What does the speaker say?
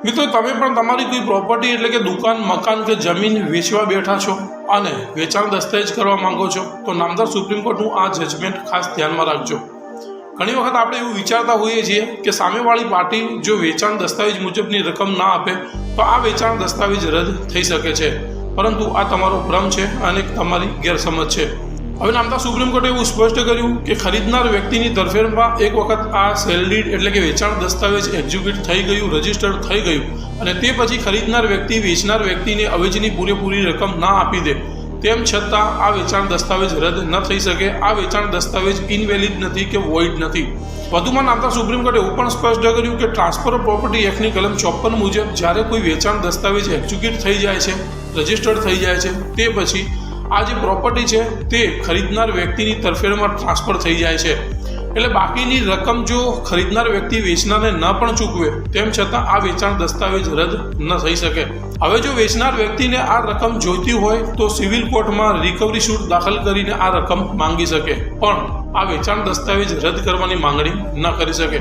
મિત્રો, તમે પણ તમારી કોઈ પ્રોપર્ટી એટલે કે દુકાન, મકાન કે જમીન વેચવા બેઠા છો અને વેચાણ દસ્તાવેજ કરવા માંગો છો તો નામદાર સુપ્રીમ કોર્ટનું આ જજમેન્ટ ખાસ ધ્યાનમાં રાખજો। ઘણી વખત આપણે એવું વિચારતા હોઈએ છીએ કે સામેવાળી પાર્ટી જો વેચાણ દસ્તાવેજ મુજબની રકમ ના આપે તો આ વેચાણ દસ્તાવેજ રદ થઈ શકે છે, પરંતુ આ તમારો ભ્રમ છે અને તમારી ગેરસમજ છે। હવે નામદાર સુપ્રીમ કોર્ટે એવું સ્પષ્ટ કર્યું કે ખરીદનાર વ્યક્તિની તરફેણમાં એક વખત આ સેલ ડીડ એટલે કે વેચાણ દસ્તાવેજ એક્ઝિક્યુટ થઈ ગયું, રજીસ્ટર્ડ થઈ ગયું અને તે પછી ખરીદનાર વ્યક્તિ વેચનાર વ્યક્તિને અવેજની પૂરેપૂરી રકમ ના આપી દે તેમ છતાં આ વેચાણ દસ્તાવેજ રદ ન થઈ શકે। આ વેચાણ દસ્તાવેજ ઇનવેલિડ નથી કે વોઇડ નથી। વધુમાં નામદાર સુપ્રીમ કોર્ટે એવું પણ સ્પષ્ટ કર્યું કે ટ્રાન્સફર ઓફ પ્રોપર્ટી એક્ટની કલમ 54 મુજબ જ્યારે કોઈ વેચાણ દસ્તાવેજ એક્ઝિક્યુટ થઈ જાય છે, રજીસ્ટર્ડ થઈ જાય છે, તે પછી આ જે પ્રોપર્ટી છે તે ખરીદનાર વ્યક્તિની તરફેણમાં ટ્રાન્સફર થઈ જાય છે। એટલે બાકીની રકમ જો ખરીદનાર વ્યક્તિ વેચનારને ન પણ ચૂકવે તેમ છતાં આ વેચાણ દસ્તાવેજ રદ ન થઈ શકે। હવે જો વેચનાર વ્યક્તિને આ રકમ જોઈતી હોય તો સિવિલ કોર્ટમાં રિકવરી સૂટ દાખલ કરીને આ રકમ માંગી શકે, પણ આ વેચાણ દસ્તાવેજ રદ કરવાની માંગણી ન કરી શકે।